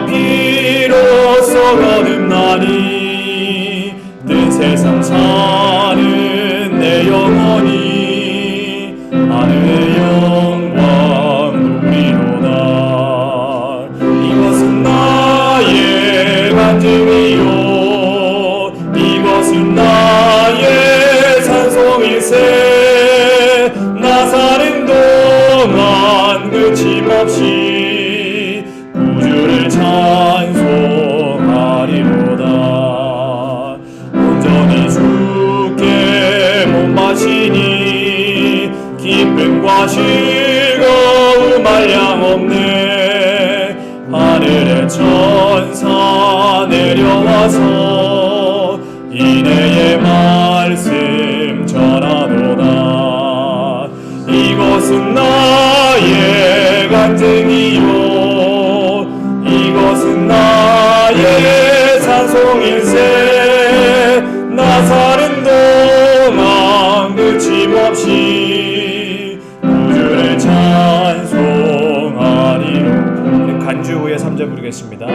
피로써 거듭나니 내 세상 사는 내 영혼이 하늘의 영광 누리로다. 이것은 나의 간증이요 이것은 나의 찬송일세. 나 사는 동안 그침없이 구주를 찬송하리로다. 온전히 주께 몸 바치니 기쁨과 즐거움 한량없네. 하늘의 천사 내려와서 인애의 말씀 전하도다. 이것은 나의 간증이요 이것은 나의 찬송일세. 나 사는 동안 그침없이 구주를 찬송하리로. 우리 간주 후에 3절 부르겠습니다.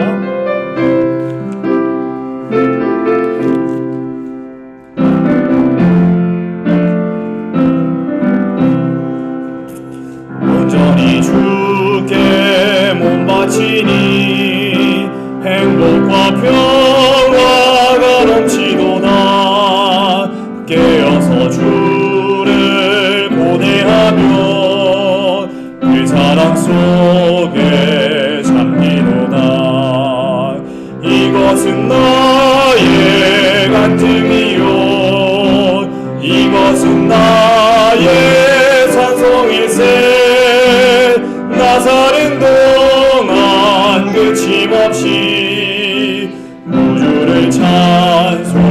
온전히 주께 몸 바치니 행복과 평화가 넘치도다. 깨어서 주를 고대하며 그 사랑 속에 잠기도다. 이것은 나의 간증이요 이것은 나의 찬송일세. 나 사는 동안 그침없이 구주를 찬송하리로다.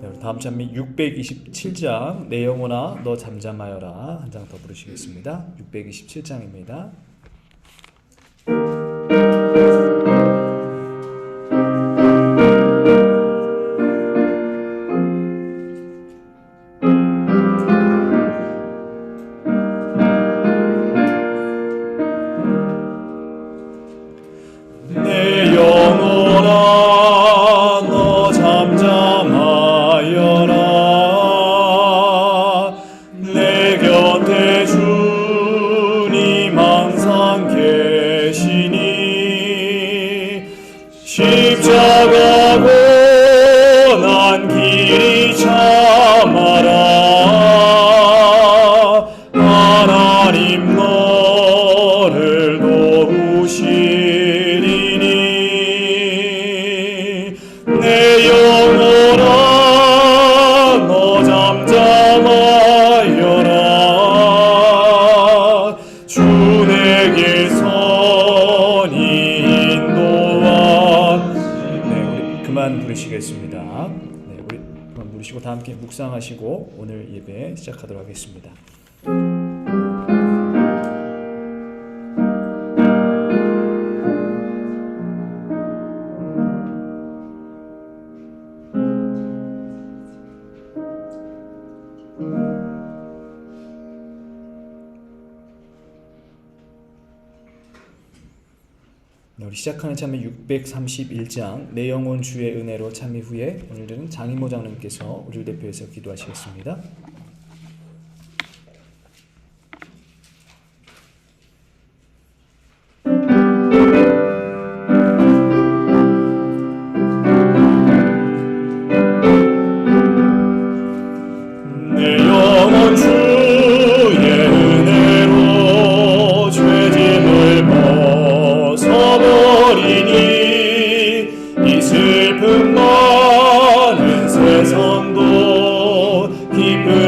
네, 다음 찬미 627장 내 영혼아 너 잠잠하여라 한 장 더 부르시겠습니다. 627장입니다. 내 영혼아 너 잠잠하여라. 내 곁에 주님 항상 계시니 십자가 고난 길이 참아라. 하나님 너를 도우시리니. 내 영혼아 너 잠잠하여라. 주 내 길 선히 인도하. 네, 우리 그만 부르시겠습니다. 네, 우리 그만 부르시고 다 함께 묵상하시고 오늘 예배 시작하도록 하겠습니다. 우리 시작하는 찬미 631장 내 영혼 주의 은혜로 찬미 후에 오늘은 장인모 장로님께서 우리를 대표해서 기도하시겠습니다. 내 영혼 주의 은혜로 죄짐을 벗어버리니 이 슬픔 많은 세상도 기쁨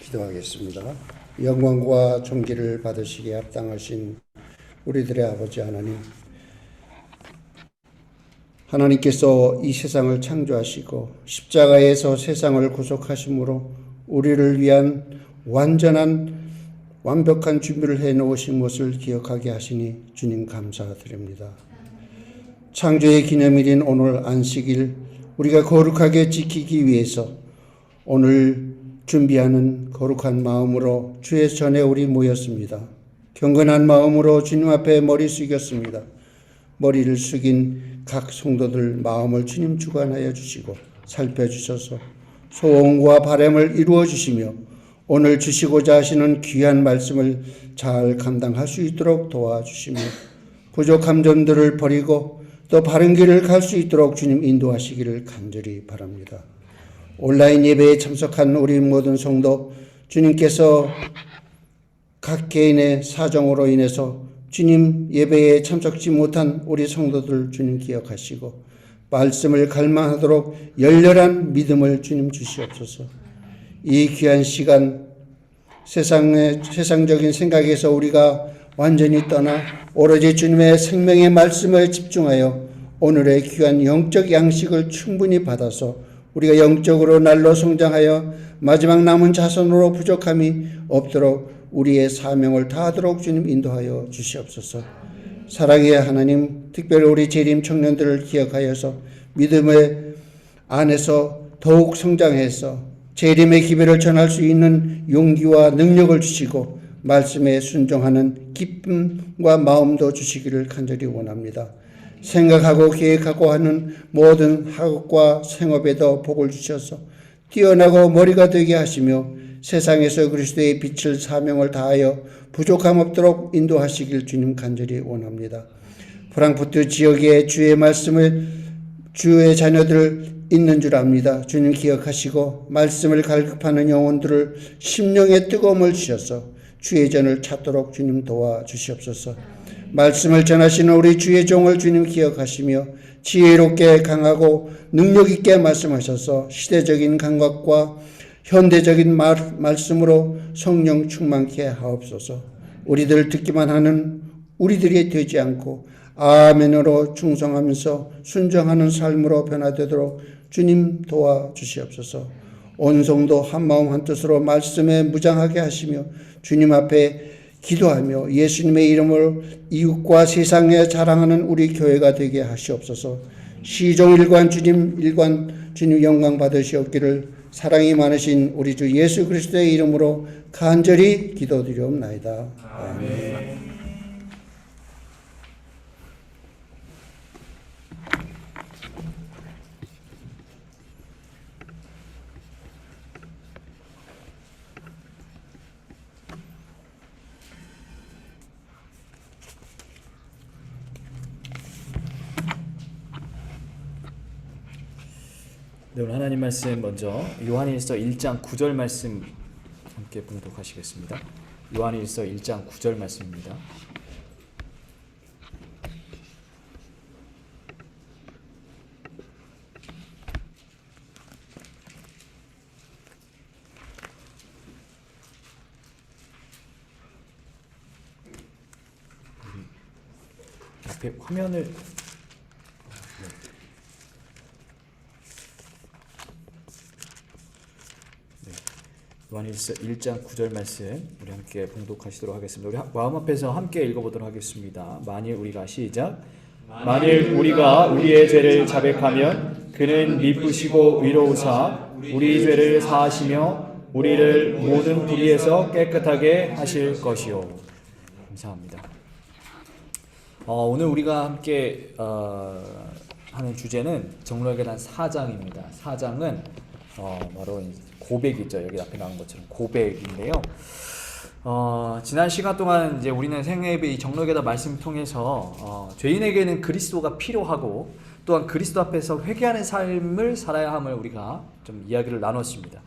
기도하겠습니다. 영광과 존귀를 받으시기에 합당하신 우리들의 아버지 하나님, 하나님께서 이 세상을 창조하시고 십자가에서 세상을 구속하심으로 우리를 위한 완벽한 준비를 해놓으신 것을 기억하게 하시니 주님 감사드립니다. 창조의 기념일인 오늘 안식일 우리가 거룩하게 지키기 위해서 오늘 준비하는 거룩한 마음으로 주의 전에 우리 모였습니다. 경건한 마음으로 주님 앞에 머리 숙였습니다. 머리를 숙인 각 성도들 마음을 주님 주관하여 주시고 살펴주셔서 소원과 바람을 이루어 주시며 오늘 주시고자 하시는 귀한 말씀을 잘 감당할 수 있도록 도와주시며 부족한 점들을 버리고 또 바른 길을 갈 수 있도록 주님 인도하시기를 간절히 바랍니다. 온라인 예배에 참석한 우리 모든 성도, 주님께서 각 개인의 사정으로 인해서 주님 예배에 참석지 못한 우리 성도들 주님 기억하시고 말씀을 갈망하도록 열렬한 믿음을 주님 주시옵소서. 이 귀한 시간 세상적인 생각에서 우리가 완전히 떠나 오로지 주님의 생명의 말씀에 집중하여 오늘의 귀한 영적 양식을 충분히 받아서 우리가 영적으로 날로 성장하여 마지막 남은 자손으로 부족함이 없도록 우리의 사명을 다하도록 주님 인도하여 주시옵소서. 사랑의 하나님, 특별히 우리 재림 청년들을 기억하여서 믿음의 안에서 더욱 성장해서 재림의 기별을 전할 수 있는 용기와 능력을 주시고 말씀에 순종하는 기쁨과 마음도 주시기를 간절히 원합니다. 생각하고 계획하고 하는 모든 학업과 생업에도 복을 주셔서 뛰어나고 머리가 되게 하시며 세상에서 그리스도의 빛을 사명을 다하여 부족함 없도록 인도하시길 주님 간절히 원합니다. 프랑크푸르트 지역에 주의 말씀을 주의 자녀들 있는 줄 압니다. 주님 기억하시고 말씀을 갈급하는 영혼들을 심령의 뜨거움을 주셔서 주의 전을 찾도록 주님 도와주시옵소서. 말씀을 전하시는 우리 주의 종을 주님 기억하시며 지혜롭게 강하고 능력 있게 말씀하셔서 시대적인 감각과 현대적인 말씀으로 성령 충만케 하옵소서. 우리들 듣기만 하는 우리들이 되지 않고 아멘으로 충성하면서 순종하는 삶으로 변화되도록 주님 도와주시옵소서. 온 성도 한마음 한뜻으로 말씀에 무장하게 하시며 주님 앞에 기도하며 예수님의 이름을 이웃과 세상에 자랑하는 우리 교회가 되게 하시옵소서. 시종일관 주님 영광 받으시옵기를 사랑이 많으신 우리 주 예수 그리스도의 이름으로 간절히 기도드리옵나이다. 아멘. 네, 오늘 하나님 말씀 먼저 요한일서 1장 9절 말씀 함께 봉독하시겠습니다. 요한일서 1장 9절 말씀입니다. 앞에 화면을 요한일서 1장 9절 말씀 우리 함께 봉독하시도록 하겠습니다. 우리 마음 앞에서 함께 읽어보도록 하겠습니다. 만일 우리가 시작. 만일 우리가 우리의 죄를 자백하면 그는 미쁘시고 의로우사 우리 죄를 사하시며 우리를 모든 불의에서 깨끗하게 하실 것이요. 감사합니다. 오늘 우리가 함께 하는 주제는 정로의 계단 4장입니다. 4장은 바로 고백이죠. 여기 앞에 나온 것처럼 고백인데요. 지난 시간 동안 이제 우리는 생애의 이 정로의 계단 말씀 통해서 죄인에게는 그리스도가 필요하고 또한 그리스도 앞에서 회개하는 삶을 살아야 함을 우리가 좀 이야기를 나눴습니다.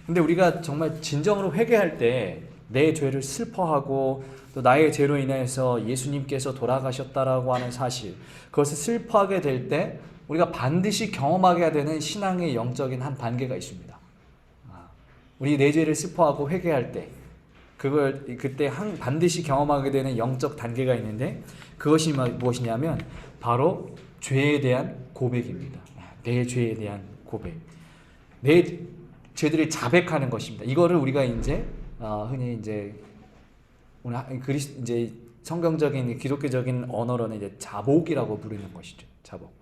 근데 우리가 정말 진정으로 회개할 때 내 죄를 슬퍼하고 또 나의 죄로 인해서 예수님께서 돌아가셨다라고 하는 사실, 그것을 슬퍼하게 될 때 우리가 반드시 경험하게 되는 신앙의 영적인 한 단계가 있습니다. 우리 내 죄를 슬퍼하고 회개할 때 그때 반드시 경험하게 되는 영적 단계가 있는데 그것이 무엇이냐면 바로 죄에 대한 고백입니다. 내 죄에 대한 고백. 내 죄들을 자백하는 것입니다. 이거를 우리가 이제 흔히 이제 오늘 이제 성경적인 기독교적인 언어로는 이제 자복이라고 부르는 것이죠. 자복.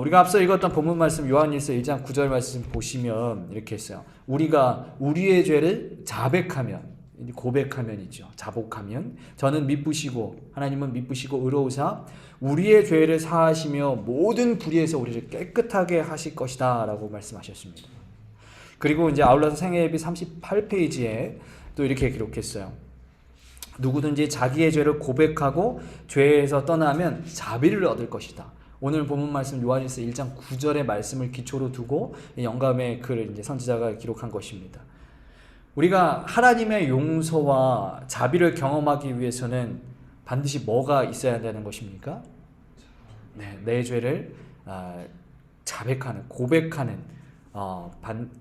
우리가 앞서 읽었던 본문 말씀 요한일서 1장 9절 말씀 보시면 이렇게 했어요. 우리가 우리의 죄를 자백하면 고백하면이죠. 자복하면 저는 미쁘시고 하나님은 미쁘시고 의로우사 우리의 죄를 사하시며 모든 불의에서 우리를 깨끗하게 하실 것이다 라고 말씀하셨습니다. 그리고 이제 아울러서 생애예비 38페이지에 또 이렇게 기록했어요. 누구든지 자기의 죄를 고백하고 죄에서 떠나면 자비를 얻을 것이다. 오늘 본문 말씀 요한일서 1장 9절의 말씀을 기초로 두고 영감의 글을 이제 선지자가 기록한 것입니다. 우리가 하나님의 용서와 자비를 경험하기 위해서는 반드시 뭐가 있어야 한다는 것입니까? 네, 내 죄를 자백하는, 고백하는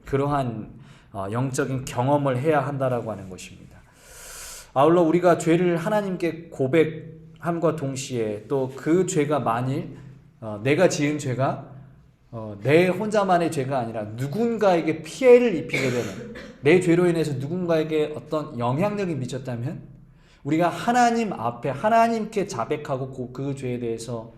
그러한 영적인 경험을 해야 한다라고 하는 것입니다. 아울러 우리가 죄를 하나님께 고백함과 동시에 또 그 죄가 만일 내가 지은 죄가 내 혼자만의 죄가 아니라 누군가에게 피해를 입히게 되는 내 죄로 인해서 누군가에게 어떤 영향력이 미쳤다면 우리가 하나님 앞에 하나님께 자백하고 그 죄에 대해서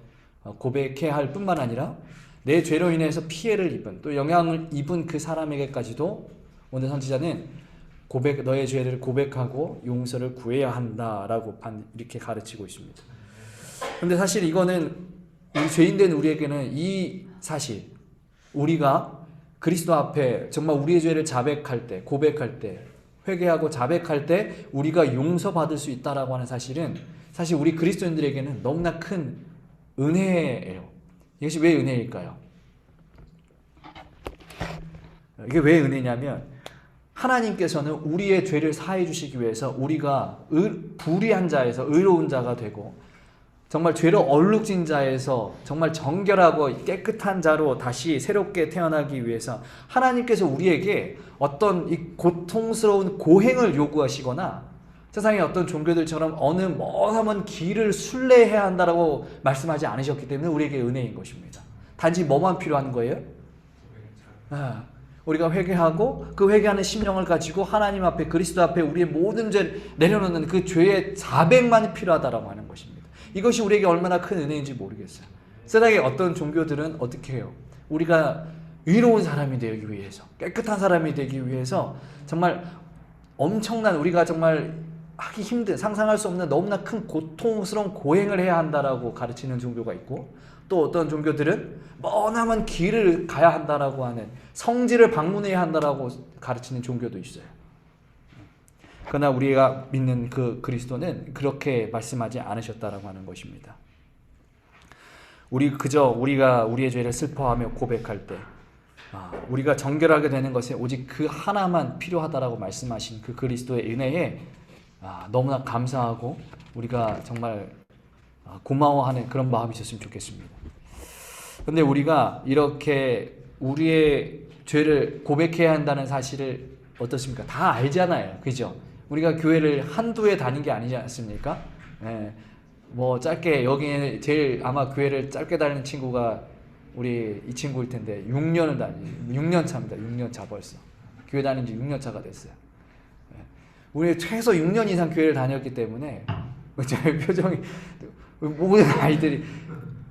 고백해야 할 뿐만 아니라 내 죄로 인해서 피해를 입은 또 영향을 입은 그 사람에게까지도 오늘 선지자는 너의 죄를 고백하고 용서를 구해야 한다라고 이렇게 가르치고 있습니다. 그런데 사실 이거는 우리 죄인된 우리에게는 이 사실 우리가 그리스도 앞에 정말 우리의 죄를 자백할 때 고백할 때 회개하고 자백할 때 우리가 용서받을 수 있다라고 하는 사실은 사실 우리 그리스도인들에게는 너무나 큰 은혜예요. 이것이 왜 은혜일까요? 이게 왜 은혜냐면 하나님께서는 우리의 죄를 사해 주시기 위해서 우리가 불의한 자에서 의로운 자가 되고 정말 죄로 얼룩진 자에서 정말 정결하고 깨끗한 자로 다시 새롭게 태어나기 위해서 하나님께서 우리에게 어떤 이 고통스러운 고행을 요구하시거나 세상의 어떤 종교들처럼 어느 먼 길을 순례해야 한다라고 말씀하지 않으셨기 때문에 우리에게 은혜인 것입니다. 단지 뭐만 필요한 거예요? 우리가 회개하고 그 회개하는 심령을 가지고 하나님 앞에 그리스도 앞에 우리의 모든 죄를 내려놓는 그 죄의 자백만이 필요하다라고 하는 것입니다. 이것이 우리에게 얼마나 큰 은혜인지 모르겠어요. 세상의 어떤 종교들은 어떻게 해요? 우리가 의로운 사람이 되기 위해서 깨끗한 사람이 되기 위해서 정말 엄청난 우리가 정말 하기 힘든 상상할 수 없는 너무나 큰 고통스러운 고행을 해야 한다라고 가르치는 종교가 있고 또 어떤 종교들은 머나먼 길을 가야 한다라고 하는 성지를 방문해야 한다라고 가르치는 종교도 있어요. 그러나 우리가 믿는 그 그리스도는 그렇게 말씀하지 않으셨다라고 하는 것입니다. 우리가 우리의 죄를 슬퍼하며 고백할 때 우리가 정결하게 되는 것에 오직 그 하나만 필요하다라고 말씀하신 그 그리스도의 은혜에 너무나 감사하고 우리가 정말 고마워하는 그런 마음이 있었으면 좋겠습니다. 그런데 우리가 이렇게 우리의 죄를 고백해야 한다는 사실을 어떻습니까? 다 알잖아요. 그죠? 우리가 교회를 한두 해 다닌 게 아니지 않습니까? 네. 뭐 짧게 여기 제일 아마 교회를 짧게 다니는 친구가 우리 이 친구일 텐데 6년 차입니다. 6년 차 벌써. 교회 다닌 지 6년 차가 됐어요. 네. 우리 최소 6년 이상 교회를 다녔기 때문에 제 표정이 모든 아이들이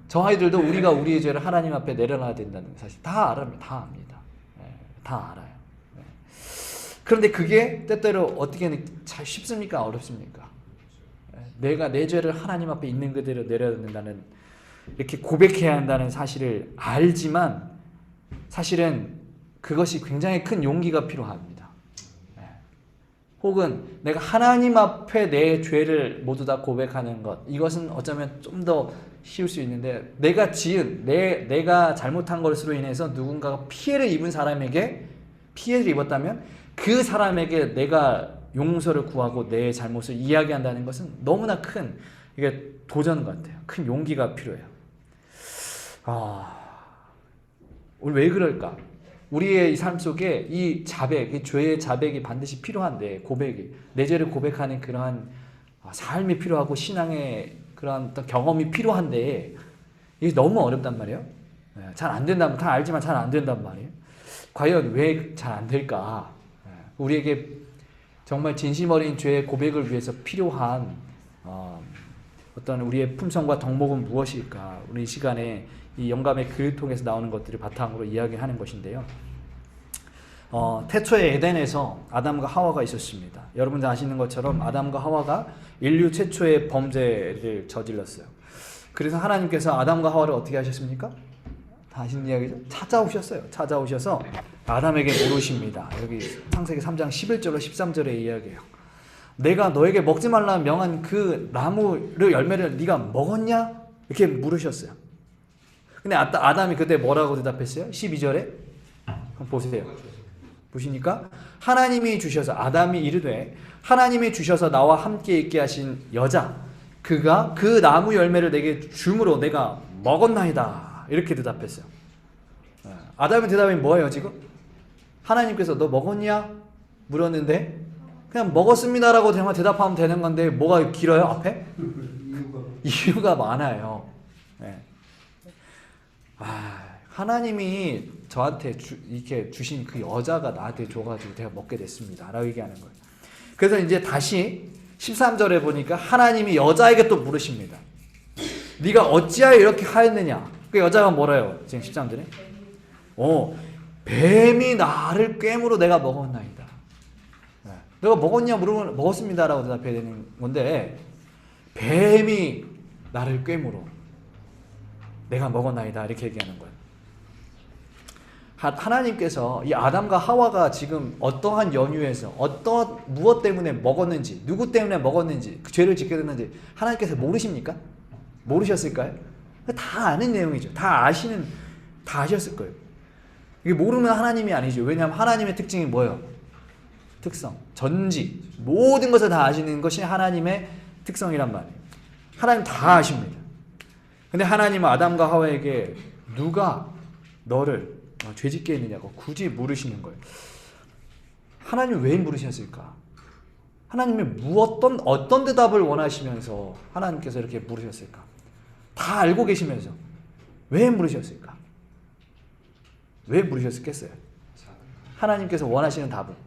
저 아이들도 우리가 우리의 죄를 하나님 앞에 내려놔야 된다는 사실 다 알아요. 다 압니다. 네. 다 알아요. 그런데 그게 때때로 어떻게 잘 쉽습니까? 어렵습니까? 내가 내 죄를 하나님 앞에 있는 그대로 내려놓는다는 이렇게 고백해야 한다는 사실을 알지만 사실은 그것이 굉장히 큰 용기가 필요합니다. 혹은 내가 하나님 앞에 내 죄를 모두 다 고백하는 것 이것은 어쩌면 좀 더 쉬울 수 있는데 내가 지은 내가 잘못한 것으로 인해서 누군가가 피해를 입은 사람에게 피해를 입었다면 그 사람에게 내가 용서를 구하고 내 잘못을 이야기한다는 것은 너무나 큰 이게 도전 같아요. 큰 용기가 필요해요. 우리 왜 그럴까? 우리의 이 삶 속에 이 자백, 이 죄의 자백이 반드시 필요한데, 고백이, 내 죄를 고백하는 그러한 삶이 필요하고 신앙의 그러한 어떤 경험이 필요한데 이게 너무 어렵단 말이에요. 잘 안 된다면, 다 알지만 잘 안 된단 말이에요. 과연 왜 잘 안 될까? 우리에게 정말 진심 어린 죄의 고백을 위해서 필요한 어떤 우리의 품성과 덕목은 무엇일까? 우리 이 시간에 이 영감의 글을 통해서 나오는 것들을 바탕으로 이야기하는 것인데요. 태초의 에덴에서 아담과 하와가 있었습니다. 여러분들 아시는 것처럼 아담과 하와가 인류 최초의 범죄를 저질렀어요. 그래서 하나님께서 아담과 하와를 어떻게 하셨습니까? 다 아시는 이야기죠? 찾아오셨어요. 찾아오셔서 아담에게 물으십니다. 여기 창세기 3장 11절로 13절의 이야기예요. 내가 너에게 먹지 말라 명한 그 나무를 열매를 네가 먹었냐? 이렇게 물으셨어요. 근데 아담이 그때 뭐라고 대답했어요? 12절에 한번 보세요. 보시니까 하나님이 주셔서, 아담이 이르되 하나님이 주셔서 나와 함께 있게 하신 여자, 그가 그 나무 열매를 내게 줌으로 내가 먹었나이다, 이렇게 대답했어요. 아담의 대답이 뭐예요 지금? 하나님께서 너 먹었냐? 물었는데 그냥 먹었습니다라고 대답하면 되는 건데 뭐가 길어요 앞에? 이유가 많아요. 하나님이 저한테 이렇게 주신 그 여자가 나한테 줘가지고 내가 먹게 됐습니다 라고 얘기하는 거예요. 그래서 이제 다시 13절에 보니까 하나님이 여자에게 또 물으십니다. 네가 어찌하여 이렇게 하였느냐? 그 여자가 뭐래요? 지금 13절에 뱀이 나를 꿰물어 내가 먹었나이다. 내가 먹었냐 물으면 먹었습니다 라고 대답해야 되는 건데, 뱀이 나를 꿰물어 내가 먹었나이다 이렇게 얘기하는 거예요. 하나님께서 이 아담과 하와가 지금 어떠한 연유에서 무엇 때문에 먹었는지, 누구 때문에 먹었는지, 그 죄를 짓게 됐는지 하나님께서 모르십니까? 모르셨을까요? 다 아는 내용이죠. 다 아셨을 거예요. 이게 모르면 하나님이 아니죠. 왜냐하면 하나님의 특징이 뭐예요? 특성, 전지, 모든 것을 다 아시는 것이 하나님의 특성이란 말이에요. 하나님 다 아십니다. 근데 하나님은 아담과 하와에게 누가 너를 죄짓게 했느냐고 굳이 물으시는 거예요. 하나님이 왜 물으셨을까? 하나님이 어떤 대답을 원하시면서 하나님께서 이렇게 물으셨을까? 다 알고 계시면서 왜 물으셨을까? 왜 물으셨겠어요? 하나님께서 원하시는 답은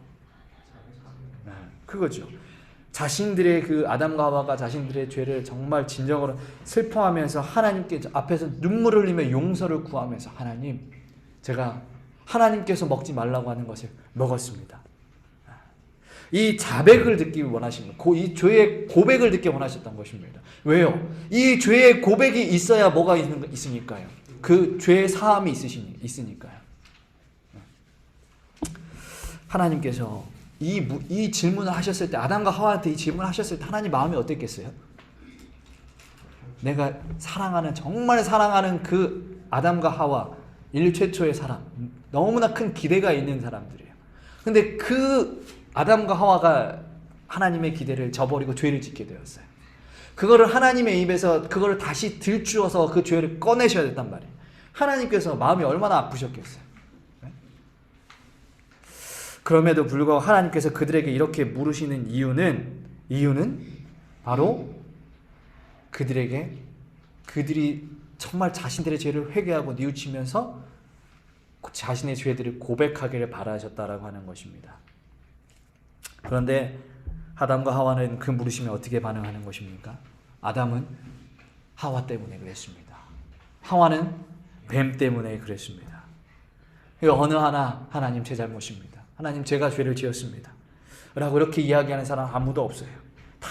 그거죠. 자신들의 그 아담과 하와가 자신들의 죄를 정말 진정으로 슬퍼하면서 하나님께 앞에서 눈물을 흘리며 용서를 구하면서, 하나님, 제가 하나님께서 먹지 말라고 하는 것을 먹었습니다. 이 자백을 듣기 원하신 것, 이 죄의 고백을 듣기 원하셨던 것입니다. 왜요? 이 죄의 고백이 있어야 뭐가 있으니까요. 그 죄의 사함이 있으니까요. 하나님께서 이 질문을 하셨을 때, 아담과 하와한테 이 질문을 하셨을 때 하나님 마음이 어땠겠어요? 내가 정말 사랑하는 그 아담과 하와, 인류 최초의 사람, 너무나 큰 기대가 있는 사람들이에요. 근데 그 아담과 하와가 하나님의 기대를 저버리고 죄를 짓게 되었어요. 그거를 하나님의 입에서 그거를 다시 들추어서 그 죄를 꺼내셔야 됐단 말이에요. 하나님께서 마음이 얼마나 아프셨겠어요. 그럼에도 불구하고 하나님께서 그들에게 이렇게 물으시는 이유는 바로 그들이 정말 자신들의 죄를 회개하고 뉘우치면서 자신의 죄들을 고백하기를 바라셨다라고 하는 것입니다. 그런데 아담과 하와는 그 물으심에 어떻게 반응하는 것입니까? 아담은 하와 때문에 그랬습니다. 하와는 뱀 때문에 그랬습니다. 어느 하나 하나님 제 잘못입니다. 하나님 제가 죄를 지었습니다. 라고 이렇게 이야기하는 사람 아무도 없어요. 다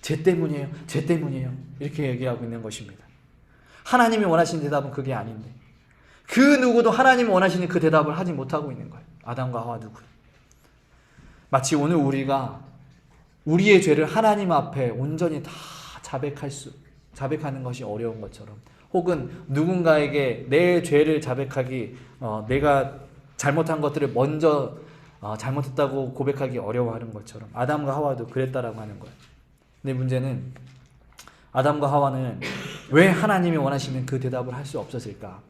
제 때문이에요. 제 때문이에요. 이렇게 얘기하고 있는 것입니다. 하나님이 원하시는 대답은 그게 아닌데 그 누구도 하나님이 원하시는 그 대답을 하지 못하고 있는 거예요. 아담과 하와 누구. 마치 오늘 우리가 우리의 죄를 하나님 앞에 온전히 다 자백하는 것이 어려운 것처럼, 혹은 누군가에게 내 죄를 자백하기, 내가 잘못한 것들을 먼저 잘못했다고 고백하기 어려워하는 것처럼 아담과 하와도 그랬다라고 하는 거예요. 근데 문제는 아담과 하와는 왜 하나님이 원하시는 그 대답을 할 수 없었을까?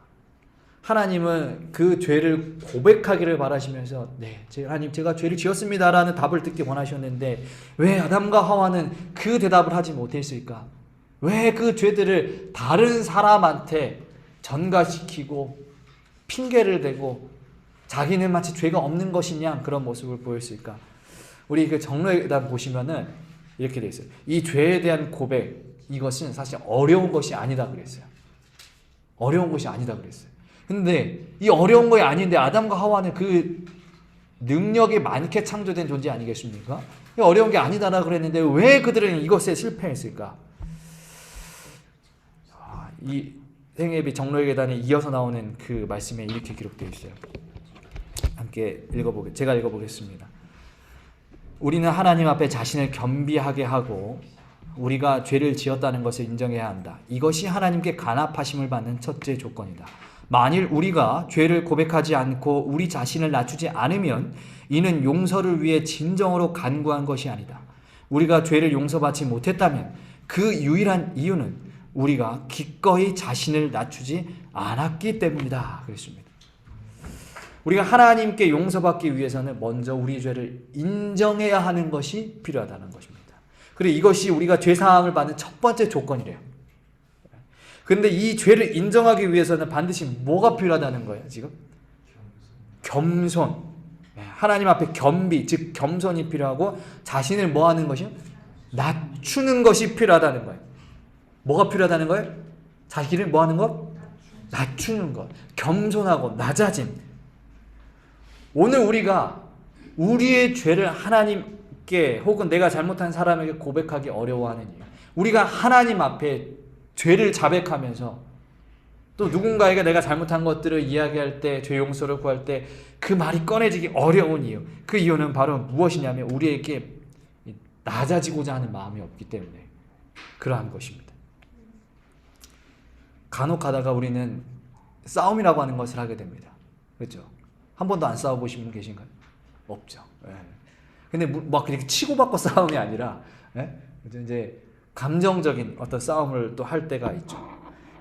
하나님은 그 죄를 고백하기를 바라시면서 네, 하나님 제가 죄를 지었습니다라는 답을 듣기 원하셨는데 왜 아담과 하와는 그 대답을 하지 못했을까? 왜 그 죄들을 다른 사람한테 전가시키고 핑계를 대고 자기는 마치 죄가 없는 것이냐 그런 모습을 보였을까? 우리 그 정로에다 보시면은 이렇게 돼 있어요. 이 죄에 대한 고백, 이것은 사실 어려운 것이 아니다 그랬어요. 어려운 것이 아니다 그랬어요. 근데 이 어려운 것이 아닌데 아담과 하와는 그 능력이 많게 창조된 존재 아니겠습니까? 어려운 게 아니다라 그랬는데 왜 그들은 이것에 실패했을까? 이 생애비 정로의 계단에 이어서 나오는 그 말씀에 이렇게 기록되어 있어요. 함께 제가 읽어보겠습니다. 우리는 하나님 앞에 자신을 겸비하게 하고 우리가 죄를 지었다는 것을 인정해야 한다. 이것이 하나님께 간합하심을 받는 첫째 조건이다. 만일 우리가 죄를 고백하지 않고 우리 자신을 낮추지 않으면 이는 용서를 위해 진정으로 간구한 것이 아니다. 우리가 죄를 용서받지 못했다면 그 유일한 이유는 우리가 기꺼이 자신을 낮추지 않았기 때문이다. 그랬습니다. 우리가 하나님께 용서받기 위해서는 먼저 우리 죄를 인정해야 하는 것이 필요하다는 것입니다. 그리고 이것이 우리가 죄사함을 받는 첫 번째 조건이래요. 그런데 이 죄를 인정하기 위해서는 반드시 뭐가 필요하다는 거예요, 지금? 겸손. 하나님 앞에 겸비, 즉 겸손이 필요하고 자신을 뭐 하는 것이요? 낮추는 것이 필요하다는 거예요. 뭐가 필요하다는 거예요? 자기를 뭐 하는 것? 낮추는 것. 겸손하고 낮아짐. 오늘 우리가 우리의 죄를 하나님께 혹은 내가 잘못한 사람에게 고백하기 어려워하는 이유. 우리가 하나님 앞에 죄를 자백하면서 또 누군가에게 내가 잘못한 것들을 이야기할 때, 죄 용서를 구할 때 그 말이 꺼내지기 어려운 이유. 그 이유는 바로 무엇이냐면 우리에게 낮아지고자 하는 마음이 없기 때문에 그러한 것입니다. 간혹 가다가 우리는 싸움이라고 하는 것을 하게 됩니다. 그렇죠? 한 번도 안 싸워보신 분 계신가요? 없죠. 예. 근데 막 그렇게 치고받고 싸움이 아니라, 예? 이제 감정적인 어떤 싸움을 또 할 때가 있죠.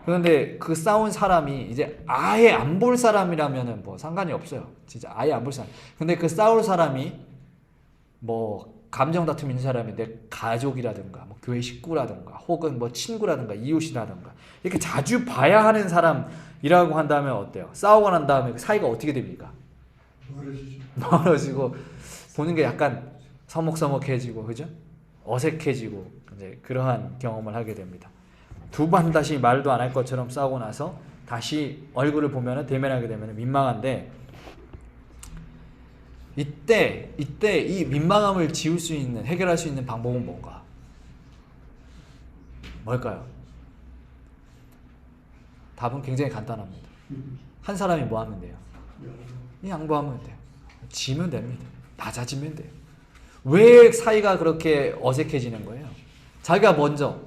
그런데 그 싸운 사람이 이제 아예 안 볼 사람이라면은 뭐 상관이 없어요. 진짜 아예 안 볼 사람. 근데 그 싸울 사람이 뭐 감정 다툼 있는 사람이 내 가족이라든가 뭐 교회 식구라든가 혹은 뭐 친구라든가 이웃이라든가 이렇게 자주 봐야 하는 사람이라고 한다면 어때요? 싸우고 난 다음에 사이가 어떻게 됩니까? 멀어지고 보는 게 약간 서먹서먹해지고, 그죠? 어색해지고 이제 그러한 경험을 하게 됩니다. 두 번 다시 말도 안 할 것처럼 싸우고 나서 다시 얼굴을 보면은 대면하게 되면 민망한데 이때 이 민망함을 지울 수 있는, 해결할 수 있는 방법은 뭔가? 뭘까요? 답은 굉장히 간단합니다. 한 사람이 뭐 하면 돼요? 양보하면 돼요. 지면 됩니다. 낮아지면 돼요. 왜 사이가 그렇게 어색해지는 거예요? 자기가 먼저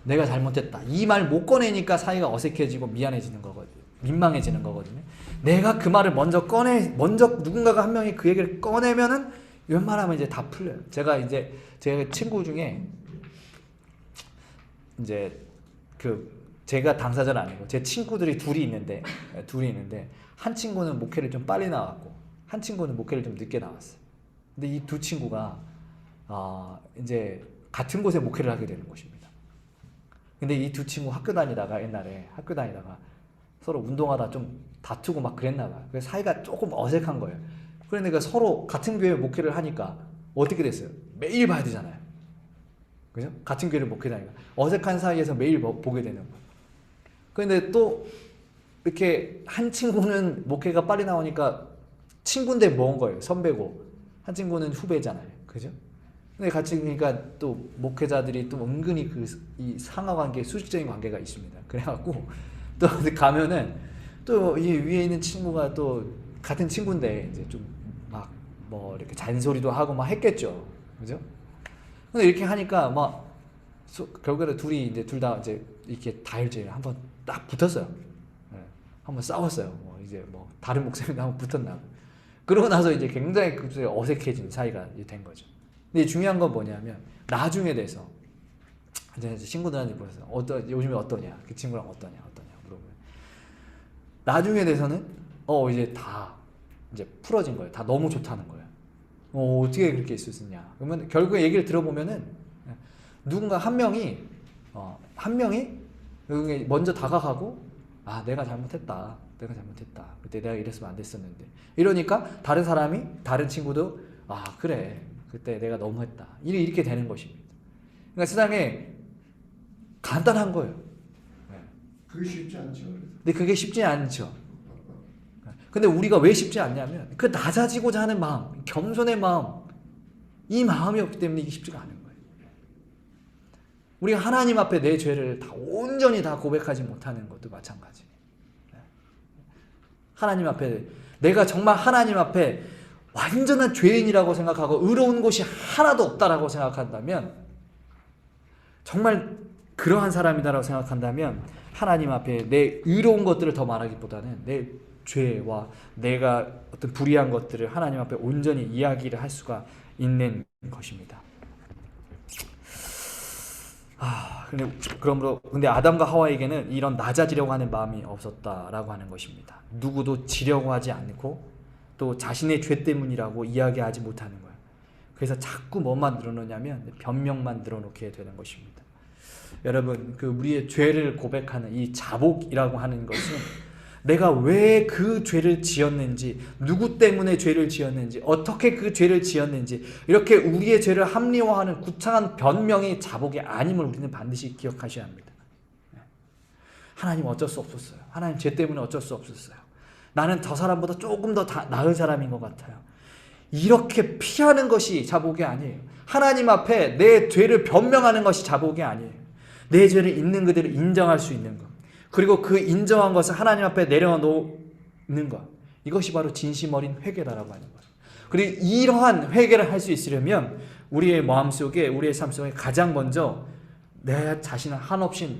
내가 잘못했다 이 말 못 꺼내니까 사이가 어색해지고 미안해지는 거거든요. 민망해지는 거거든요. 내가 그 말을 먼저 누군가가 한 명이 그 얘기를 꺼내면은 웬만하면 이제 다 풀려요. 제가 친구 중에 이제 제가 당사자는 아니고 제 친구들이 둘이 있는데 한 친구는 목회를 좀 빨리 나왔고 한 친구는 목회를 좀 늦게 나왔어요. 근데 이 두 친구가 이제 같은 곳에 목회를 하게 되는 것입니다. 근데 이 두 친구 옛날에 학교 다니다가 서로 운동하다 좀 다투고 막 그랬나 봐요. 그래서 사이가 조금 어색한 거예요. 그러니까 서로 같은 교회 목회를 하니까 어떻게 됐어요? 매일 봐야 되잖아요. 그죠? 같은 교회를 목회 다니까 어색한 사이에서 매일 보게 되는 거예요. 그런데 또 이렇게 한 친구는 목회가 빨리 나오니까 친구인데 먼 거예요. 선배고 한 친구는 후배잖아요. 그죠? 근데 같이 그러니까 또 목회자들이 또 은근히 이 상하 관계, 수직적인 관계가 있습니다. 그래갖고 또 가면은 또 이 위에 있는 친구가 또 같은 친구인데 이제 좀 막 뭐 이렇게 잔소리도 하고 막 했겠죠. 그죠? 근데 이렇게 하니까 막 결국에 둘이 이제 둘 다 이제 이렇게 다혈질 한번 딱 붙었어요. 네. 한번 싸웠어요. 뭐 이제 뭐 다른 목사님도 한번 붙었나. 그러고 나서 이제 굉장히 어색해진 사이가 된 거죠. 근데 중요한 건 뭐냐면 나중에 돼서 이제 친구들한테 물어서 요즘에 어떠냐, 그 친구랑 어떠냐 물어보면 나중에 돼서는 이제 다 이제 풀어진 거예요. 다 너무 좋다는 거예요. 어떻게 그렇게 있을 수 있냐? 그러면 결국에 얘기를 들어보면은 누군가 한 명이 여기 먼저 다가가고 내가 잘못했다. 그때 내가 이랬으면 안 됐었는데. 이러니까 다른 친구도 그래. 그때 내가 너무했다. 이렇게 되는 것입니다. 그러니까 세상에 간단한 거예요. 그게 쉽지 않죠. 근데 그게 쉽지 않죠. 근데 우리가 왜 쉽지 않냐면 그 낮아지고자 하는 마음, 겸손의 마음, 이 마음이 없기 때문에 이게 쉽지가 않은 거예요. 우리가 하나님 앞에 내 죄를 다 온전히 다 고백하지 못하는 것도 마찬가지. 하나님 앞에 내가 정말 하나님 앞에 완전한 죄인이라고 생각하고 의로운 곳이 하나도 없다라고 생각한다면, 정말 그러한 사람이다라고 생각한다면 하나님 앞에 내 의로운 것들을 더 말하기보다는 내 죄와 내가 어떤 불의한 것들을 하나님 앞에 온전히 이야기를 할 수가 있는 것입니다. 근데 아담과 하와에게는 이런 낮아지려고 하는 마음이 없었다라고 하는 것입니다. 누구도 지려고 하지 않고 또 자신의 죄 때문이라고 이야기하지 못하는 거예요. 그래서 자꾸 뭐만 늘어놓냐면 변명만 늘어놓게 되는 것입니다. 여러분, 우리의 죄를 고백하는 이 자복이라고 하는 것은 내가 왜 그 죄를 지었는지, 누구 때문에 죄를 지었는지, 어떻게 그 죄를 지었는지, 이렇게 우리의 죄를 합리화하는 구창한 변명이 자복이 아님을 우리는 반드시 기억하셔야 합니다. 하나님 어쩔 수 없었어요. 하나님 죄 때문에 어쩔 수 없었어요. 나는 저 사람보다 조금 더 나은 사람인 것 같아요. 이렇게 피하는 것이 자복이 아니에요. 하나님 앞에 내 죄를 변명하는 것이 자복이 아니에요. 내 죄를 있는 그대로 인정할 수 있는 것, 그리고 그 인정한 것을 하나님 앞에 내려놓는 것, 이것이 바로 진심 어린 회개다라고 하는 거예요. 그리고 이러한 회개를 할 수 있으려면 우리의 마음속에, 우리의 삶 속에 가장 먼저 내 자신을 한없이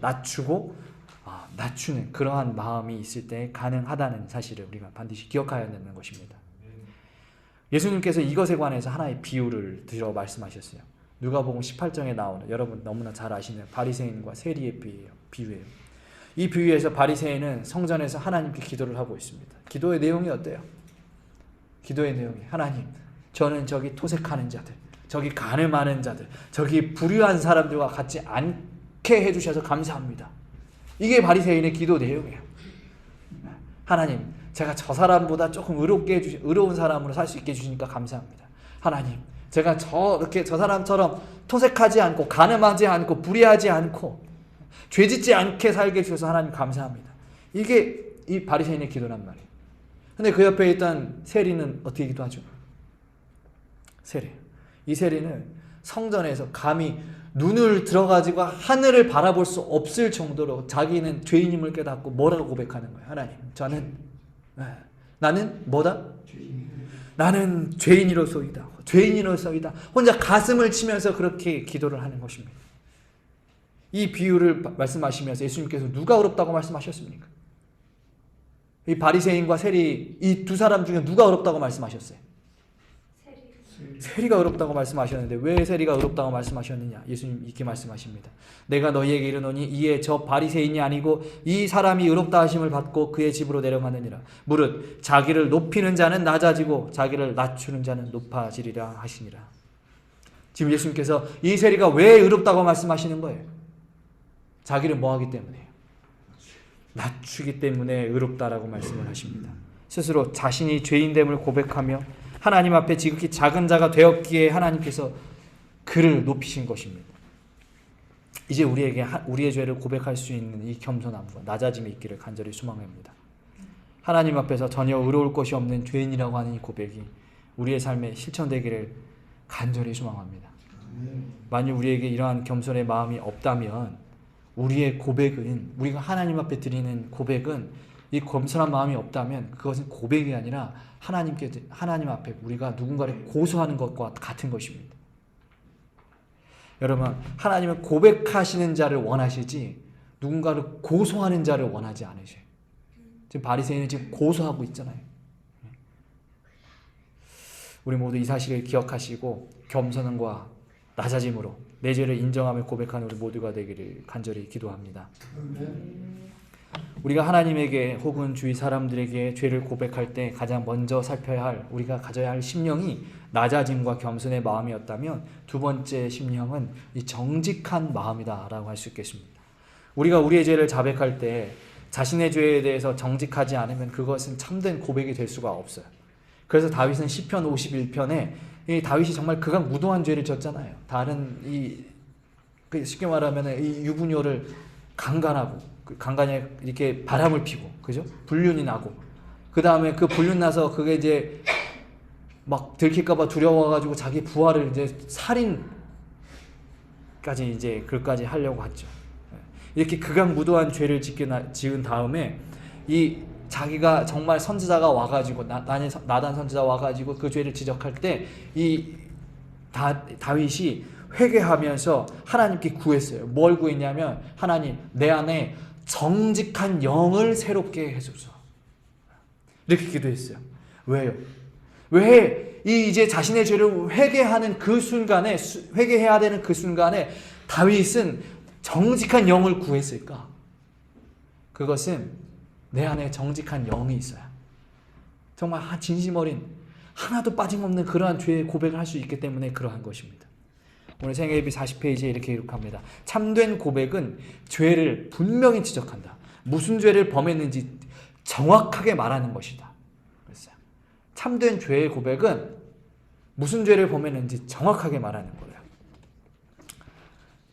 낮추는 그러한 마음이 있을 때 가능하다는 사실을 우리가 반드시 기억해야 되는 것입니다. 예수님께서 이것에 관해서 하나의 비유를 들어 말씀하셨어요. 누가복음 18장에 나오는, 여러분 너무나 잘 아시는 바리새인과 세리의 비유예요. 이 비유에서 바리새인은 성전에서 하나님께 기도를 하고 있습니다. 기도의 내용이 어때요? 기도의 내용이, 하나님, 저는 저기 토색하는 자들, 저기 간음하는 자들, 저기 불의한 사람들과 같지 않게 해주셔서 감사합니다. 이게 바리새인의 기도 내용이에요. 하나님, 제가 저 사람보다 조금 의로운 사람으로 살 수 있게 해주시니까 감사합니다. 하나님, 제가 저 사람처럼 토색하지 않고 간음하지 않고 불의하지 않고 죄짓지 않게 살게 해주셔서 하나님 감사합니다. 이게 이 바리새인의 기도란 말이에요. 근데 그 옆에 있던 세리는 어떻게 기도하죠? 이 세리는 성전에서 감히 눈을 들어가지고 하늘을 바라볼 수 없을 정도로 자기는 죄인임을 깨닫고 뭐라고 고백하는 거예요? 하나님, 나는 뭐다? 나는 죄인이로소이다. 혼자 가슴을 치면서 그렇게 기도를 하는 것입니다. 이 비유를 말씀하시면서 예수님께서 누가 어렵다고 말씀하셨습니까? 이 바리새인과 세리, 이 두 사람 중에 누가 어렵다고 말씀하셨어요? 세리가 어렵다고 말씀하셨는데 왜 세리가 어렵다고 말씀하셨느냐? 예수님 이렇게 말씀하십니다. 내가 너희에게 이르노니 이에 저 바리새인이 아니고 이 사람이 의롭다 하심을 받고 그의 집으로 내려가느니라. 무릇 자기를 높이는 자는 낮아지고 자기를 낮추는 자는 높아지리라 하시니라. 지금 예수님께서 이 세리가 왜 의롭다고 말씀하시는 거예요? 자기를 뭐하기 때문에요? 낮추기 때문에 의롭다라고 말씀을 하십니다. 스스로 자신이 죄인됨을 고백하며 하나님 앞에 지극히 작은 자가 되었기에 하나님께서 그를 높이신 것입니다. 이제 우리에게 우리의 죄를 고백할 수 있는 이 겸손함과 낮아짐이 있기를 간절히 소망합니다. 하나님 앞에서 전혀 의로울 것이 없는 죄인이라고 하는 이 고백이 우리의 삶에 실천되기를 간절히 소망합니다. 만약 우리에게 이러한 겸손의 마음이 없다면 우리의 고백은, 우리가 하나님 앞에 드리는 고백은, 이 겸손한 마음이 없다면 그것은 고백이 아니라 하나님 앞에 우리가 누군가를 고소하는 것과 같은 것입니다. 여러분, 하나님은 고백하시는 자를 원하시지 누군가를 고소하는 자를 원하지 않으셔요. 지금 바리새인은 지금 고소하고 있잖아요. 우리 모두 이 사실을 기억하시고 겸손함과 낮아짐으로 내 죄를 인정하며 고백하는 우리 모두가 되기를 간절히 기도합니다. 우리가 하나님에게 혹은 주위 사람들에게 죄를 고백할 때 가장 먼저 살펴야 할, 우리가 가져야 할 심령이 낮아짐과 겸손의 마음이었다면, 두 번째 심령은 이 정직한 마음이다라고 할 수 있겠습니다. 우리가 우리의 죄를 자백할 때 자신의 죄에 대해서 정직하지 않으면 그것은 참된 고백이 될 수가 없어요. 그래서 다윗은 시편 51편에 이 다윗이 정말 극악무도한 죄를 졌잖아요. 다른 쉽게 말하면 이 유부녀를 강간하고, 강간에 이렇게 바람을 피고, 그죠? 불륜이 나고, 그 다음에 그 불륜 나서 그게 이제 막 들킬까봐 두려워가지고 자기 부하를 이제 살인까지 이제 그까지 하려고 했죠. 이렇게 극악무도한 죄를 지은 다음에 이 자기가 정말 선지자가 와가지고 나단 선지자 와가지고 그 죄를 지적할 때 이 다윗이 회개하면서 하나님께 구했어요. 뭘 구했냐면, 하나님, 내 안에 정직한 영을 새롭게 해주소서. 이렇게 기도했어요. 왜요? 왜 이제 자신의 죄를 회개하는 그 순간에, 회개해야 되는 그 순간에 다윗은 정직한 영을 구했을까? 그것은 내 안에 정직한 영이 있어야, 정말 진심 어린, 하나도 빠짐없는 그러한 죄의 고백을 할 수 있기 때문에 그러한 것입니다. 오늘 생애일기 40페이지에 이렇게 기록합니다. 참된 고백은 죄를 분명히 지적한다. 무슨 죄를 범했는지 정확하게 말하는 것이다. 그랬어요. 참된 죄의 고백은 무슨 죄를 범했는지 정확하게 말하는 거예요.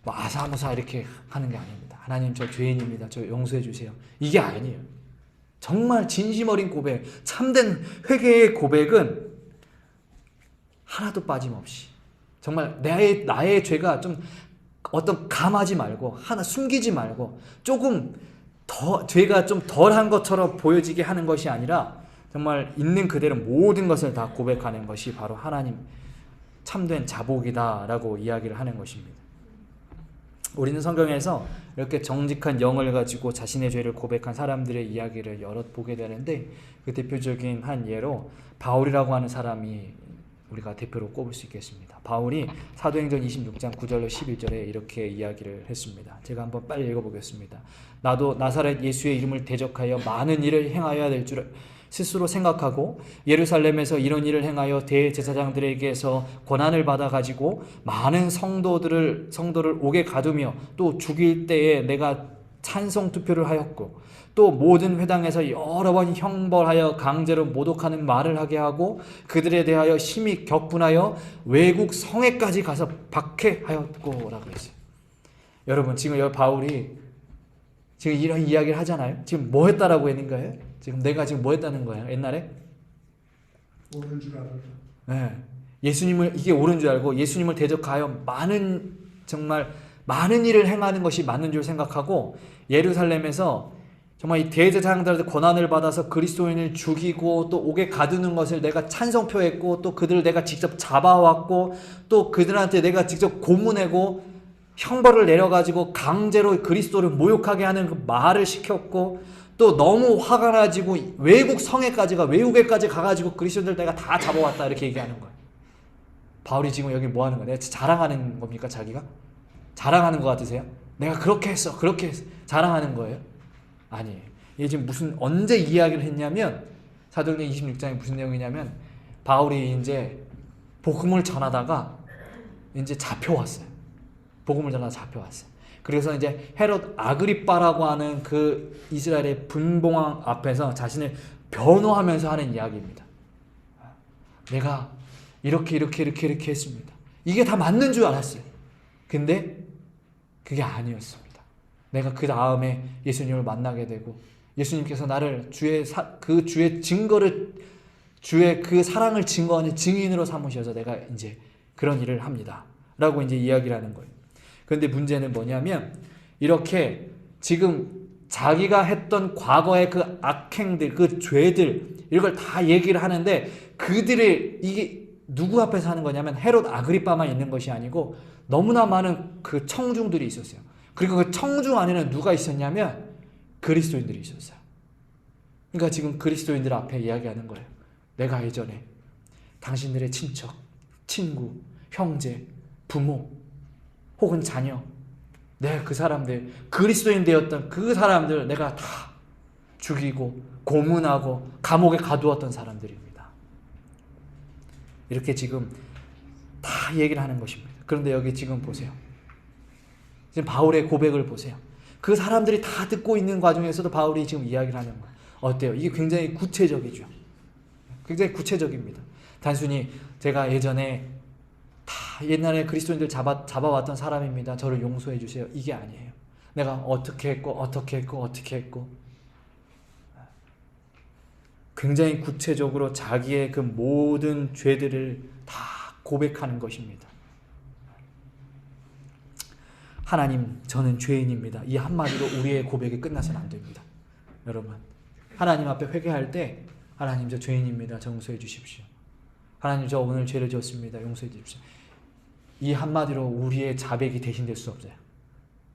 뭐 아사무사 이렇게 하는 게 아닙니다. 하나님, 저 죄인입니다. 저 용서해 주세요. 이게 아니에요. 정말 진심 어린 고백, 참된 회개의 고백은 하나도 빠짐없이, 정말 나의 죄가 좀 어떤 감하지 말고, 하나 숨기지 말고, 조금 더 죄가 좀 덜한 것처럼 보여지게 하는 것이 아니라 정말 있는 그대로 모든 것을 다 고백하는 것이 바로 하나님 참된 자복이다라고 이야기를 하는 것입니다. 우리는 성경에서 이렇게 정직한 영을 가지고 자신의 죄를 고백한 사람들의 이야기를 여럿 보게 되는데, 그 대표적인 한 예로 바울이라고 하는 사람이 우리가 대표로 꼽을 수 있겠습니다. 바울이 사도행전 26장 9절로 11절에 이렇게 이야기를 했습니다. 제가 한번 빨리 읽어보겠습니다. 나도 나사렛 예수의 이름을 대적하여 많은 일을 행하여야 될 줄 스스로 생각하고 예루살렘에서 이런 일을 행하여 대제사장들에게서 권한을 받아 가지고 많은 성도를 옥에 가두며 또 죽일 때에 내가 찬송 투표를 하였고, 또 모든 회당에서 여러 번 형벌하여 강제로 모독하는 말을 하게 하고 그들에 대하여 심히 격분하여 외국 성에까지 가서 박해하였고 라고 했어요. 여러분, 지금 여기 바울이 지금 이런 이야기를 하잖아요. 지금 뭐 했다라고 했는 거예요? 지금 내가 지금 뭐 했다는 거예요? 옛날에? 옳은 줄 알았다. 네. 예수님을, 이게 옳은 줄 알고 예수님을 대적하여 정말 많은 일을 행하는 것이 맞는 줄 생각하고, 예루살렘에서 정말 이 대제사장들한테 권한을 받아서 그리스도인을 죽이고 또 옥에 가두는 것을 내가 찬성표했고, 또 그들을 내가 직접 잡아왔고, 또 그들한테 내가 직접 고문하고 형벌을 내려가지고 강제로 그리스도를 모욕하게 하는 그 말을 시켰고, 또 너무 화가 나지고 외국에까지 가가지고 그리스도인들 내가 다 잡아왔다 이렇게 얘기하는 거예요. 바울이 지금 여기 뭐 하는 거예요? 자랑하는 겁니까? 자기가? 자랑하는 것 같으세요? 내가 그렇게 했어 자랑하는 거예요? 아니에요. 이게 지금 언제 이야기를 했냐면, 사도행전 26장에 무슨 내용이냐면, 바울이 이제 복음을 전하다가 이제 잡혀왔어요. 복음을 전하다 잡혀왔어요. 그래서 이제 헤롯 아그리빠라고 하는 그 이스라엘의 분봉왕 앞에서 자신을 변호하면서 하는 이야기입니다. 내가 이렇게 했습니다. 이게 다 맞는 줄 알았어요. 근데 그게 아니었습니다. 내가 그 다음에 예수님을 만나게 되고, 예수님께서 나를 주의 그 사랑을 증거하는 증인으로 삼으셔서 내가 이제 그런 일을 합니다. 라고 이제 이야기를 하는 거예요. 그런데 문제는 뭐냐면, 이렇게 지금 자기가 했던 과거의 그 악행들, 그 죄들, 이걸 다 얘기를 하는데, 이게 누구 앞에서 하는 거냐면 헤롯 아그리빠만 있는 것이 아니고 너무나 많은 그 청중들이 있었어요. 그리고 그 청중 안에는 누가 있었냐면 그리스도인들이 있었어요. 그러니까 지금 그리스도인들 앞에 이야기하는 거예요. 내가 예전에 당신들의 친척, 친구, 형제, 부모 혹은 자녀, 내가 그 사람들, 그리스도인 되었던 그 사람들 내가 다 죽이고 고문하고 감옥에 가두었던 사람들입니다. 이렇게 지금 다 얘기를 하는 것입니다. 그런데 여기 지금 보세요. 지금 바울의 고백을 보세요. 그 사람들이 다 듣고 있는 과정에서도 바울이 지금 이야기를 하는 거예요. 어때요? 이게 굉장히 구체적이죠. 굉장히 구체적입니다. 단순히 제가 예전에 다 옛날에 그리스도인들 잡아왔던 사람입니다. 저를 용서해 주세요. 이게 아니에요. 내가 어떻게 했고 굉장히 구체적으로 자기의 그 모든 죄들을 다 고백하는 것입니다. 하나님, 저는 죄인입니다. 이 한마디로 우리의 고백이 끝나서는 안 됩니다. 여러분, 하나님 앞에 회개할 때 하나님, 저 죄인입니다. 용서해 주십시오. 하나님, 저 오늘 죄를 지었습니다. 용서해 주십시오. 이 한마디로 우리의 자백이 대신될 수 없어요.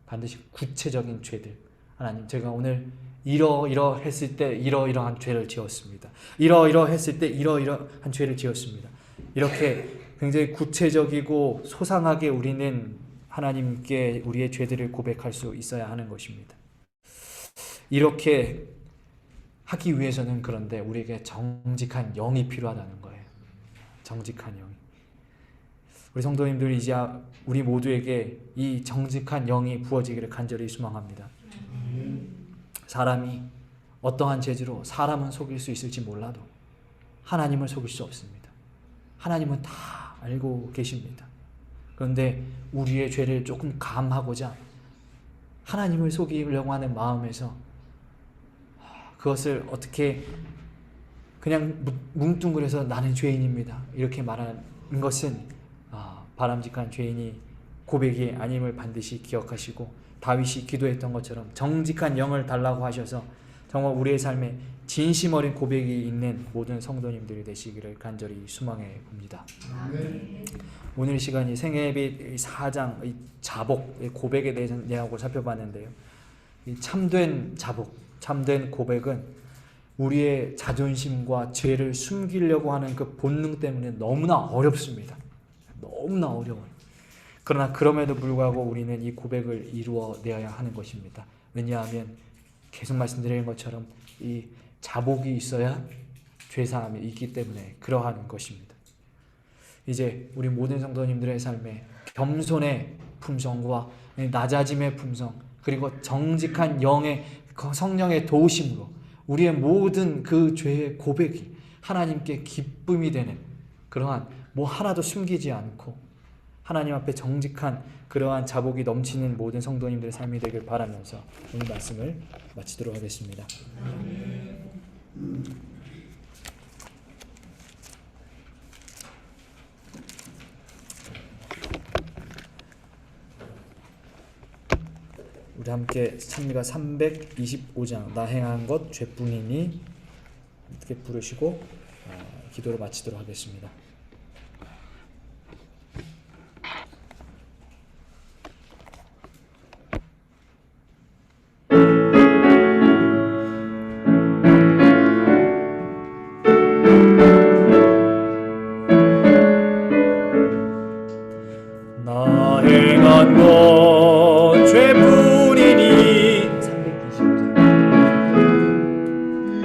반드시 구체적인 죄들. 하나님, 제가 오늘 이러했을 때 이러이러한 죄를 지었습니다. 이러했을 때 이러이러한 죄를 지었습니다. 이렇게 굉장히 구체적이고 소상하게 우리는 하나님께 우리의 죄들을 고백할 수 있어야 하는 것입니다. 이렇게 하기 위해서는 그런데 우리에게 정직한 영이 필요하다는 거예요. 정직한 영이. 우리 성도님들, 이제 우리 모두에게 이 정직한 영이 부어지기를 간절히 소망합니다. 사람이 어떠한 재주로 사람은 속일 수 있을지 몰라도 하나님을 속일 수 없습니다. 하나님은 다 알고 계십니다. 그런데 우리의 죄를 조금 감하고자 하나님을 속이려고 하는 마음에서 그것을 어떻게 그냥 뭉뚱그려서 나는 죄인입니다, 이렇게 말하는 것은 바람직한 죄인이 고백이 아님을 반드시 기억하시고, 다윗이 기도했던 것처럼 정직한 영을 달라고 하셔서 정말 우리의 삶에 진심 어린 고백이 있는 모든 성도님들이 되시기를 간절히 소망해 봅니다. 오늘 시간이 생애빛 4장 이 자복, 고백에 대해서 내하고 살펴봤는데요. 이 참된 자복, 참된 고백은 우리의 자존심과 죄를 숨기려고 하는 그 본능 때문에 너무나 어렵습니다. 너무나 어려워요. 그러나 그럼에도 불구하고 우리는 이 고백을 이루어내야 하는 것입니다. 왜냐하면 계속 말씀드린 것처럼 이 자복이 있어야 죄사함이 있기 때문에 그러한 것입니다. 이제 우리 모든 성도님들의 삶에 겸손의 품성과 낮아짐의 품성, 그리고 정직한 영의 성령의 도우심으로 우리의 모든 그 죄의 고백이 하나님께 기쁨이 되는 그러한 뭐 하나도 숨기지 않고 하나님 앞에 정직한 그러한 자복이 넘치는 모든 성도님들의 삶이 되길 바라면서 오늘 말씀을 마치도록 하겠습니다. 우리 함께 찬미가 325장 나 행한 것 죄뿐이니 이렇게 부르시고 기도를 마치도록 하겠습니다. 나 행한 것 죄뿐이니 320절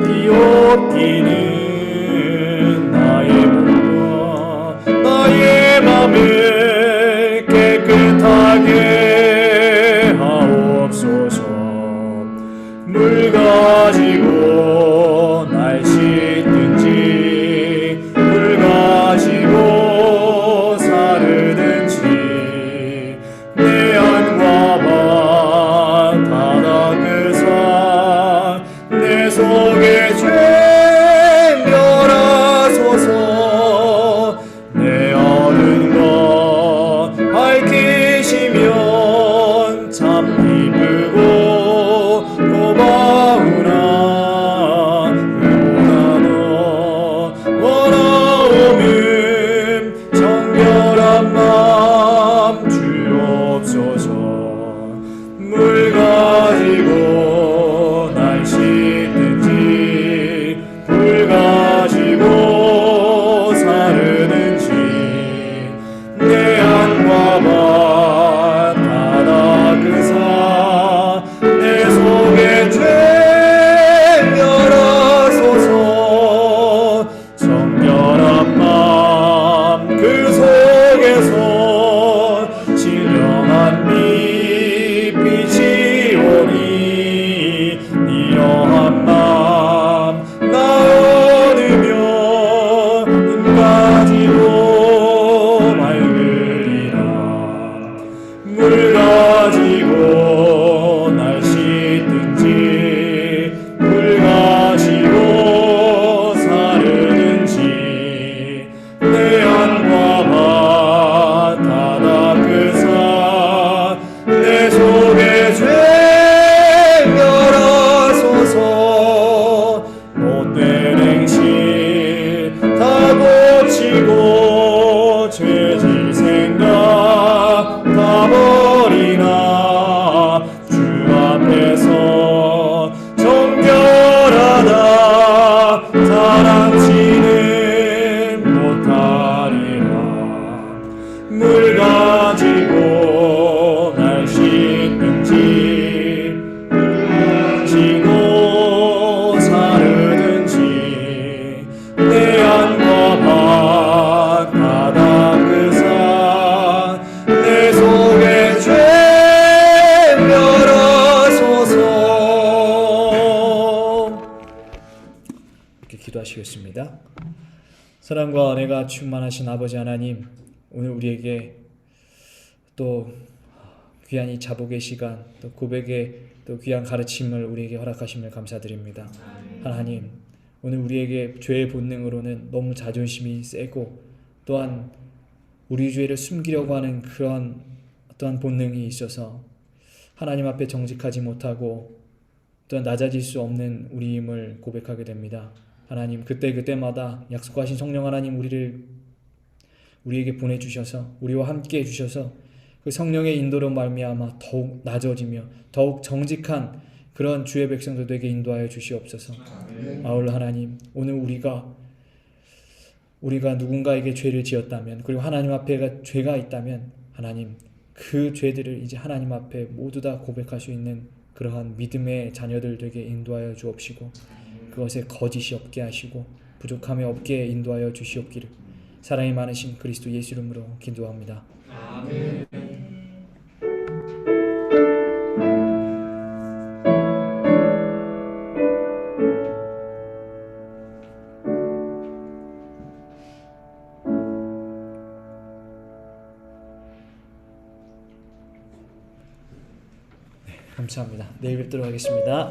비옵기는 나의 몸과 버리고 죄질 생각 다 버리나 주 앞에서 정결하다 타랑치는 못하리라. 물 가지고 날 씻든지 지고 사르든지 내 안과 밭 바다 그사 내 속에 죄 멸하소서. 이렇게 기도하시겠습니다. 사랑과 은혜가 충만하신 아버지 하나님, 오늘 우리에게 또 귀한 이 자복의 시간, 또 고백의 또 귀한 가르침을 우리에게 허락하심을 감사드립니다. 하나님, 오늘 우리에게 죄의 본능으로는 너무 자존심이 세고 또한 우리 죄를 숨기려고 하는 그런 어떠한 본능이 있어서 하나님 앞에 정직하지 못하고 또한 낮아질 수 없는 우리임을 고백하게 됩니다. 하나님, 그때마다 약속하신 성령 하나님 우리에게 보내주셔서 우리와 함께 해주셔서 그 성령의 인도로 말미암아 더욱 낮아지며 더욱 정직한 그런 주의 백성들 되게 인도하여 주시옵소서. 아울러 하나님, 오늘 우리가 누군가에게 죄를 지었다면, 그리고 하나님 앞에 죄가 있다면 하나님, 그 죄들을 이제 하나님 앞에 모두 다 고백할 수 있는 그러한 믿음의 자녀들 되게 인도하여 주옵시고, 그것에 거짓이 없게 하시고 부족함이 없게 인도하여 주시옵기를 사랑이 많으신 그리스도 예수 이름으로 기도합니다. 아멘. 감사합니다. 내일 뵙도록 하겠습니다.